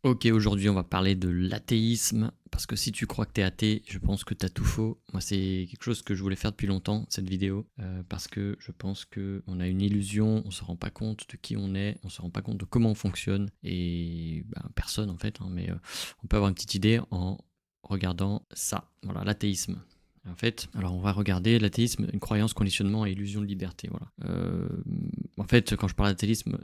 Ok, aujourd'hui on va parler de l'athéisme, parce que si tu crois que t'es athée, je pense que t'as tout faux. Moi c'est quelque chose que je voulais faire depuis longtemps, cette vidéo, parce que je pense qu'on a une illusion, on se rend pas compte de qui on est, on se rend pas compte de comment on fonctionne, et personne en fait, hein, mais on peut avoir une petite idée en regardant ça, voilà, l'athéisme. En fait, alors on va regarder l'athéisme, une croyance, conditionnement et illusion de liberté. Voilà. En fait, quand je parle athéisme,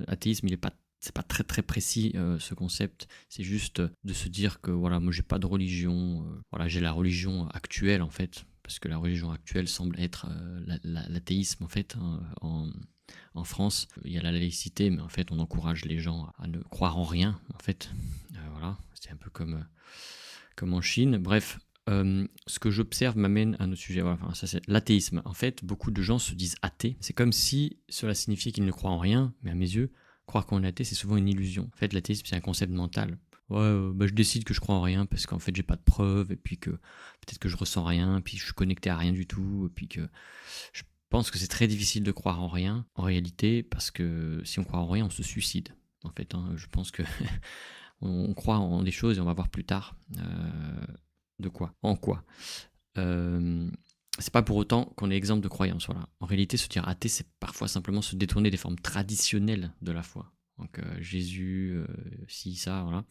c'est pas très très précis ce concept. C'est juste de se dire que voilà, moi j'ai pas de religion. Voilà, j'ai la religion actuelle en fait, parce que la religion actuelle semble être l'athéisme en fait. Hein, en France, il y a la laïcité, mais en fait, on encourage les gens à ne croire en rien. En fait, voilà, c'est un peu comme en Chine. Bref, ce que j'observe m'amène à notre sujet. Voilà, enfin, ça c'est l'athéisme. En fait, beaucoup de gens se disent athées. C'est comme si cela signifiait qu'ils ne croient en rien, mais à mes yeux, croire qu'on est athée, c'est souvent une illusion. En fait, l'athéisme, c'est un concept mental. Ouais, je décide que je crois en rien parce qu'en fait, j'ai pas de preuves, et puis que peut-être que je ressens rien, puis je suis connecté à rien du tout, et puis que je pense que c'est très difficile de croire en rien, en réalité, parce que si on croit en rien, on se suicide. En fait, hein, je pense que on croit en des choses et on va voir plus tard de quoi, en quoi. Euh, c'est pas pour autant qu'on est exempt de croyance. Voilà. En réalité, se dire athée, c'est parfois simplement se détourner des formes traditionnelles de la foi. Donc Jésus, ci, ça, voilà.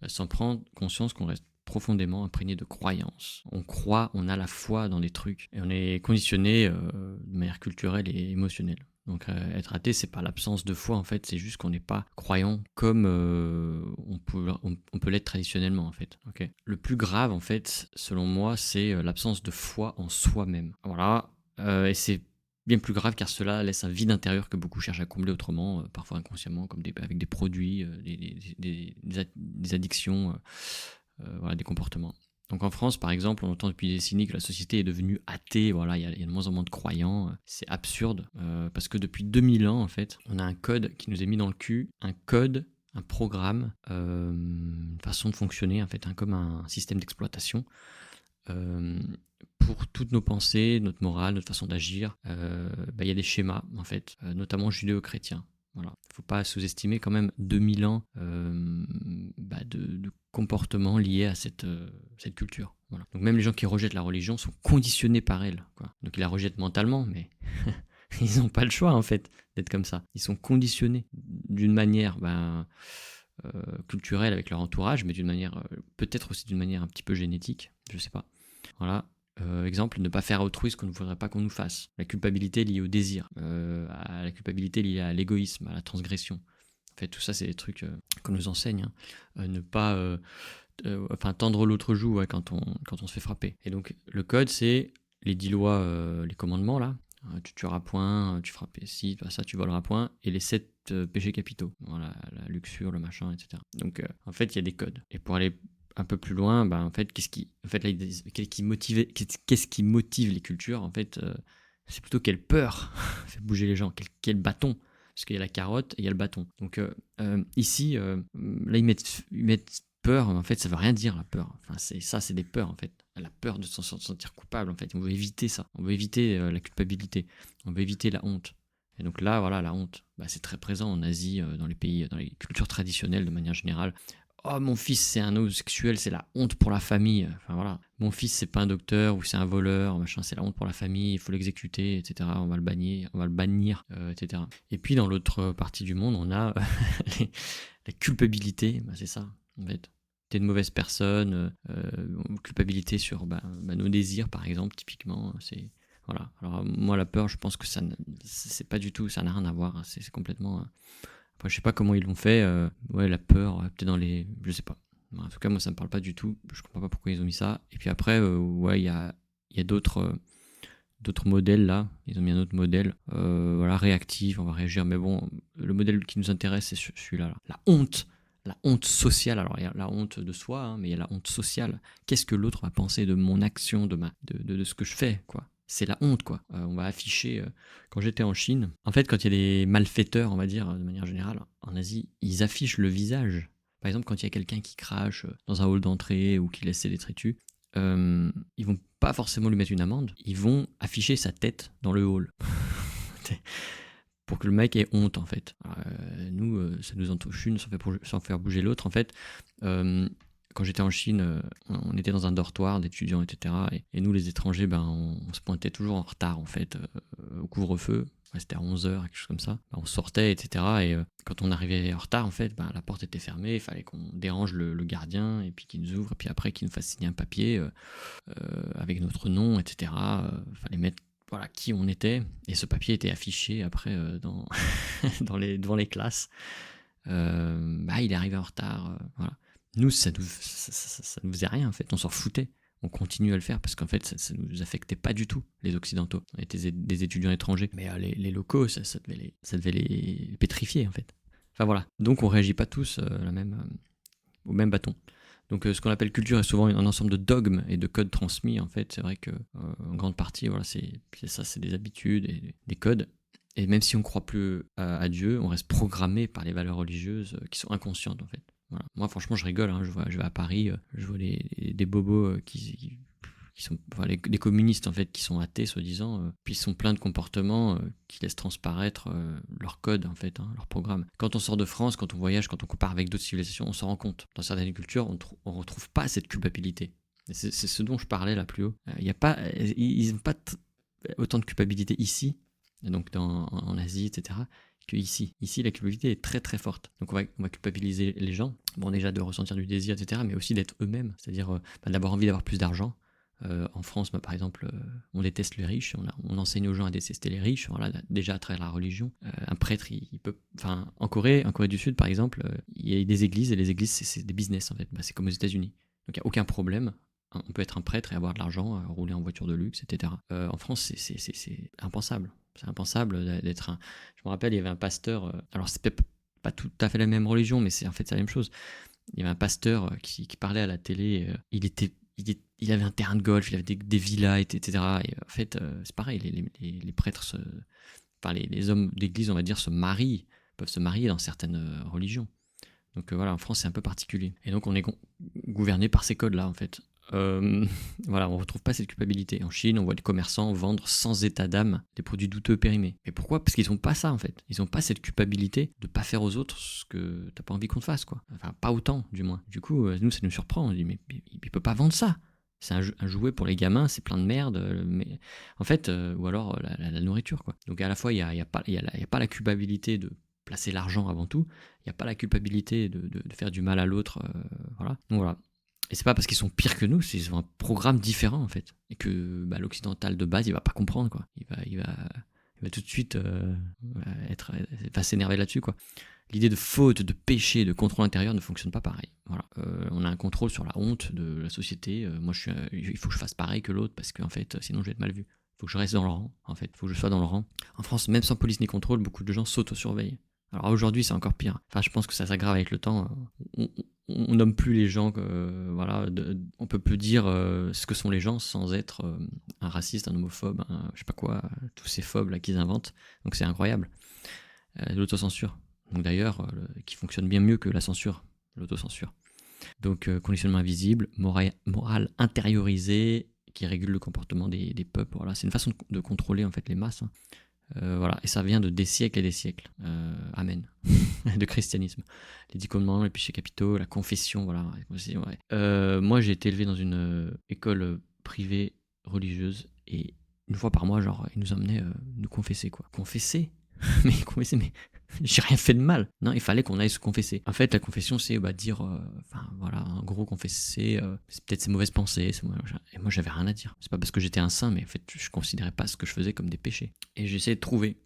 Sans prendre conscience qu'on reste profondément imprégné de croyances. On croit, on a la foi dans des trucs et on est conditionné de manière culturelle et émotionnelle. Donc être athée, c'est pas l'absence de foi en fait, c'est juste qu'on n'est pas croyant comme on peut l'être traditionnellement en fait. Okay. Le plus grave en fait, selon moi, c'est l'absence de foi en soi-même. Voilà, et c'est bien plus grave car cela laisse un vide intérieur que beaucoup cherchent à combler autrement, parfois inconsciemment, comme avec des produits, des addictions, voilà, des comportements. Donc en France, par exemple, on entend depuis des décennies que la société est devenue athée, voilà, il y a de moins en moins de croyants, c'est absurde, parce que depuis 2000 ans, en fait, on a un code qui nous est mis dans le cul, un code, un programme, une façon de fonctionner, en fait, comme un système d'exploitation, euh, pour toutes nos pensées, notre morale, notre façon d'agir, il y a des schémas, en fait, notamment judéo-chrétiens. Voilà. Il ne faut pas sous-estimer quand même 2000 ans de comportements liés à cette culture. Voilà. Donc même les gens qui rejettent la religion sont conditionnés par elle. Quoi. Donc ils la rejettent mentalement, mais ils n'ont pas le choix en fait d'être comme ça. Ils sont conditionnés d'une manière culturelle avec leur entourage, mais d'une manière peut-être aussi d'une manière un petit peu génétique, je sais pas. Voilà. Exemple, ne pas faire à autrui ce qu'on ne voudrait pas qu'on nous fasse. La culpabilité liée au désir, à la culpabilité liée à l'égoïsme, à la transgression. En fait, tout ça, c'est des trucs qu'on nous enseigne. Hein. Ne pas tendre l'autre joue quand on se fait frapper. Et donc, le code, c'est les 10 lois, les commandements, là. Tu tueras point, tu feras ci, ça, tu voleras point. Et les 7 péchés capitaux. Voilà, la luxure, le machin, etc. Donc, en fait, il y a des codes. Et pour aller un peu plus loin, en fait, qu'est-ce qui motive les cultures en fait, c'est plutôt quelle peur fait bouger les gens, quel bâton, parce qu'il y a la carotte et il y a le bâton. Donc ici, là ils mettent peur, en fait ça veut rien dire la peur. Enfin c'est des peurs en fait, la peur de se sentir coupable en fait. On veut éviter ça, on veut éviter la culpabilité, on veut éviter la honte. Et donc là, voilà, la honte, c'est très présent en Asie, dans les pays, dans les cultures traditionnelles de manière générale. Oh, mon fils, c'est un homosexuel, c'est la honte pour la famille. Enfin voilà. Mon fils, c'est pas un docteur ou c'est un voleur, machin, c'est la honte pour la famille, il faut l'exécuter, etc. On va le bannir, etc. Et puis dans l'autre partie du monde, on a la culpabilité, c'est ça, en fait. T'es une mauvaise personne, culpabilité sur nos désirs, par exemple, typiquement, c'est. Voilà. Alors moi, la peur, je pense que c'est pas du tout, ça n'a rien à voir. C'est complètement. Après, je sais pas comment ils l'ont fait. Ouais, la peur, peut-être dans les. Je sais pas. En tout cas, moi, ça me parle pas du tout. Je comprends pas pourquoi ils ont mis ça. Et puis après, ouais, il y a d'autres modèles là. Ils ont mis un autre modèle. Voilà, réactif, on va réagir. Mais bon, le modèle qui nous intéresse, c'est celui-là. Là. La honte. La honte sociale. Alors, il y a la honte de soi, hein, mais il y a la honte sociale. Qu'est-ce que l'autre va penser de mon action, de ce que je fais, quoi. C'est la honte, quoi. On va afficher. Quand j'étais en Chine, en fait, quand il y a des malfaiteurs, on va dire, de manière générale, en Asie, ils affichent le visage. Par exemple, quand il y a quelqu'un qui crache dans un hall d'entrée ou qui laisse ses détritus, ils vont pas forcément lui mettre une amende, ils vont afficher sa tête dans le hall. pour que le mec ait honte en fait. Nous, ça nous en touche une sans faire bouger l'autre en fait. Quand j'étais en Chine, on était dans un dortoir d'étudiants, etc. Et nous, les étrangers, on se pointait toujours en retard en fait au couvre-feu. Ouais, c'était à 11h, quelque chose comme ça. On sortait, etc. Et quand on arrivait en retard, en fait, la porte était fermée. Il fallait qu'on dérange le gardien et puis qu'il nous ouvre. Et puis après, qu'il nous fasse signer un papier avec notre nom, etc. Fallait mettre voilà, qui on était. Et ce papier était affiché après devant les classes. Il est arrivé en retard. Voilà. Nous, ça nous faisait rien, en fait. On s'en foutait. On continue à le faire parce qu'en fait, ça nous affectait pas du tout, les Occidentaux. On était des étudiants étrangers. Mais les locaux, ça devait les pétrifier, en fait. Enfin voilà. Donc, on réagit pas tous au même bâton. Donc ce qu'on appelle culture est souvent un ensemble de dogmes et de codes transmis. En fait, c'est vrai que en grande partie, voilà, c'est des habitudes et des codes. Et même si on ne croit plus à Dieu, on reste programmé par les valeurs religieuses qui sont inconscientes en fait. Voilà. Moi, franchement, je rigole. Je vais à Paris, je vois des bobos qui sont les communistes en fait, qui sont athées soi-disant, puis ils sont pleins de comportements qui laissent transparaître leur code en fait, leur programme. Quand on sort de France, quand on voyage, quand on compare avec d'autres civilisations, on s'en rend compte. Dans certaines cultures, on retrouve pas cette culpabilité. Et c'est ce dont je parlais là plus haut. Ils n'ont pas autant de culpabilité ici, donc en Asie, etc., que ici. Ici, la culpabilité est très très forte. Donc on va culpabiliser les gens. Bon, déjà de ressentir du désir, etc., mais aussi d'être eux-mêmes. C'est-à-dire d'avoir envie d'avoir plus d'argent. En France, par exemple, on déteste les riches, on enseigne aux gens à détester les riches, voilà, déjà à travers la religion. Un prêtre, il peut... Enfin, en Corée du Sud, par exemple, il y a des églises, et les églises, c'est des business, en fait. C'est comme aux États-Unis. Donc il n'y a aucun problème. On peut être un prêtre et avoir de l'argent, rouler en voiture de luxe, etc. En France, c'est impensable. C'est impensable d'être un... Je me rappelle, il y avait un pasteur... alors, c'est pas tout à fait la même religion, mais c'est la même chose. Il y avait un pasteur qui parlait à la télé. Il avait un terrain de golf, il avait des villas, etc. Et en fait, c'est pareil, les prêtres, les hommes d'église, on va dire, peuvent se marier dans certaines religions. Donc voilà, en France, c'est un peu particulier. Et donc, on est gouverné par ces codes-là, en fait. Voilà, on retrouve pas cette culpabilité. En Chine, on voit des commerçants vendre sans état d'âme des produits douteux périmés. Mais pourquoi ? Parce qu'ils n'ont pas ça en fait. Ils n'ont pas cette culpabilité de pas faire aux autres ce que t'as pas envie qu'on te fasse, quoi. Enfin, pas autant, du moins. Du coup, nous, ça nous surprend. On dit, mais il peut pas vendre ça. C'est un jouet pour les gamins, c'est plein de merde. Mais en fait, ou alors la nourriture, quoi. Donc à la fois, il y a pas la culpabilité de placer l'argent avant tout. Il n'y a pas la culpabilité de faire du mal à l'autre. Voilà. Donc voilà. Et c'est pas parce qu'ils sont pires que nous, c'est qu'ils ont un programme différent en fait. Et que l'occidental de base, il va pas comprendre quoi. Il va tout de suite va s'énerver là-dessus quoi. L'idée de faute, de péché, de contrôle intérieur ne fonctionne pas pareil. Voilà. On a un contrôle sur la honte de la société. Moi, il faut que je fasse pareil que l'autre parce qu'en fait, sinon je vais être mal vu. Il faut que je reste dans le rang. En fait, il faut que je sois dans le rang. En France, même sans police ni contrôle, beaucoup de gens s'auto-surveillent. Alors aujourd'hui, c'est encore pire. Enfin, je pense que ça s'aggrave avec le temps. On nomme plus les gens, voilà, on peut plus dire ce que sont les gens sans être un raciste, un homophobe, je sais pas quoi, tous ces phobes là qu'ils inventent. Donc c'est incroyable. L'autocensure. Donc d'ailleurs, qui fonctionne bien mieux que la censure, l'autocensure. Donc conditionnement invisible, morale intériorisée, qui régule le comportement des peuples. Voilà, c'est une façon de contrôler en fait les masses. Voilà, et ça vient de des siècles et des siècles. Amen. De christianisme. Les 10 commandements, les péchés capitaux, la confession, voilà. Ouais. Moi, j'ai été élevé dans une école privée religieuse et une fois par mois, genre, ils nous emmenaient nous confesser, quoi. Confesser ? mais j'ai rien fait de mal. Non, il fallait qu'on aille se confesser. En fait, la confession, c'est dire, voilà, en gros, confesser, c'est peut-être ses mauvaises pensées. Et moi, j'avais rien à dire. C'est pas parce que j'étais un saint, mais en fait, je considérais pas ce que je faisais comme des péchés. Et j'essayais de trouver.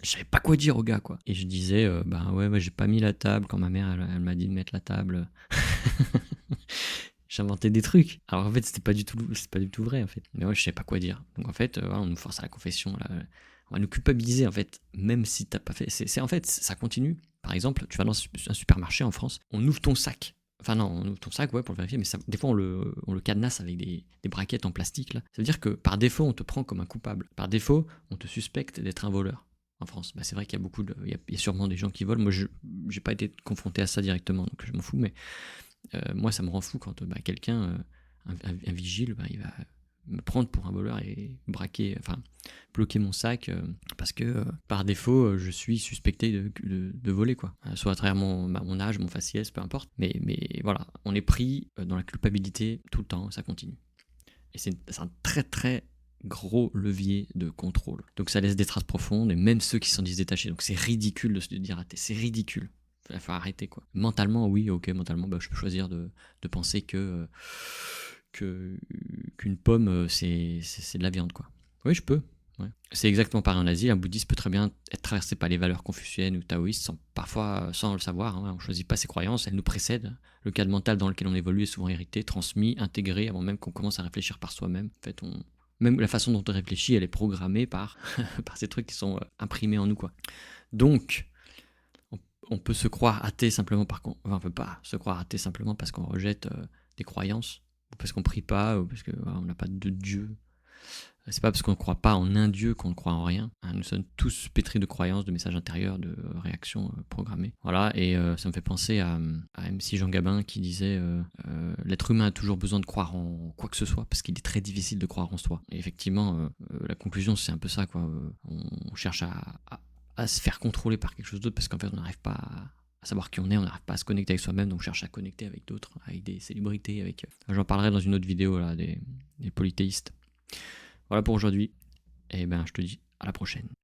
Je savais pas quoi dire au gars, quoi. Et je disais, ouais, j'ai pas mis la table quand ma mère, elle m'a dit de mettre la table. J'inventais des trucs. Alors en fait, c'est pas du tout vrai, en fait. Mais ouais, je savais pas quoi dire. Donc en fait, voilà, on nous force à la confession, là. On va nous culpabiliser en fait, même si t'as pas fait. C'est en fait, ça continue. Par exemple, tu vas dans un supermarché en France, on ouvre ton sac. Enfin non, on ouvre ton sac, ouais, pour le vérifier, mais des fois on le cadenasse avec des braquettes en plastique là. Ça veut dire que par défaut, on te prend comme un coupable. Par défaut, on te suspecte d'être un voleur en France. C'est vrai qu'il y a il y a sûrement des gens qui volent. Moi, j'ai pas été confronté à ça directement, donc je m'en fous. Mais moi, ça me rend fou quand quelqu'un, un vigile, il va me prendre pour un voleur et bloquer mon sac parce que par défaut je suis suspecté de voler quoi. Soit à travers mon âge, mon faciès, peu importe. Mais voilà, on est pris dans la culpabilité tout le temps, ça continue. Et c'est un très très gros levier de contrôle. Donc ça laisse des traces profondes, et même ceux qui s'en disent détachés. Donc c'est ridicule de se dire raté, c'est ridicule. Il faut arrêter quoi. Mentalement, oui, ok, mentalement, je peux choisir de penser qu'une pomme, c'est de la viande quoi. Oui, je peux. Ouais. C'est exactement pareil en Asie. Un bouddhiste peut très bien être traversé par les valeurs confuciennes ou taoïstes, parfois sans le savoir. On ne choisit pas ses croyances, elles nous précèdent. Le cadre mental dans lequel on évolue est souvent hérité, transmis, intégré avant même qu'on commence à réfléchir par soi-même. En fait, même la façon dont on réfléchit, elle est programmée par, par ces trucs qui sont imprimés en nous, quoi. Donc, on peut se croire athée simplement on peut pas se croire athée simplement parce qu'on rejette des croyances, ou parce qu'on prie pas, ou parce qu'on n'a pas de Dieu. C'est pas parce qu'on ne croit pas en un Dieu qu'on ne croit en rien. Nous sommes tous pétris de croyances, de messages intérieurs, de réactions programmées. Voilà, et ça me fait penser à MC Jean Gabin qui disait l'être humain a toujours besoin de croire en quoi que ce soit, parce qu'il est très difficile de croire en soi. Et effectivement, la conclusion, c'est un peu ça, quoi. On cherche à se faire contrôler par quelque chose d'autre, parce qu'en fait, on n'arrive pas à savoir qui on est, on n'arrive pas à se connecter avec soi-même, donc on cherche à connecter avec d'autres, avec des célébrités, avec... J'en parlerai dans une autre vidéo, là, des polythéistes. Voilà pour aujourd'hui, et je te dis à la prochaine.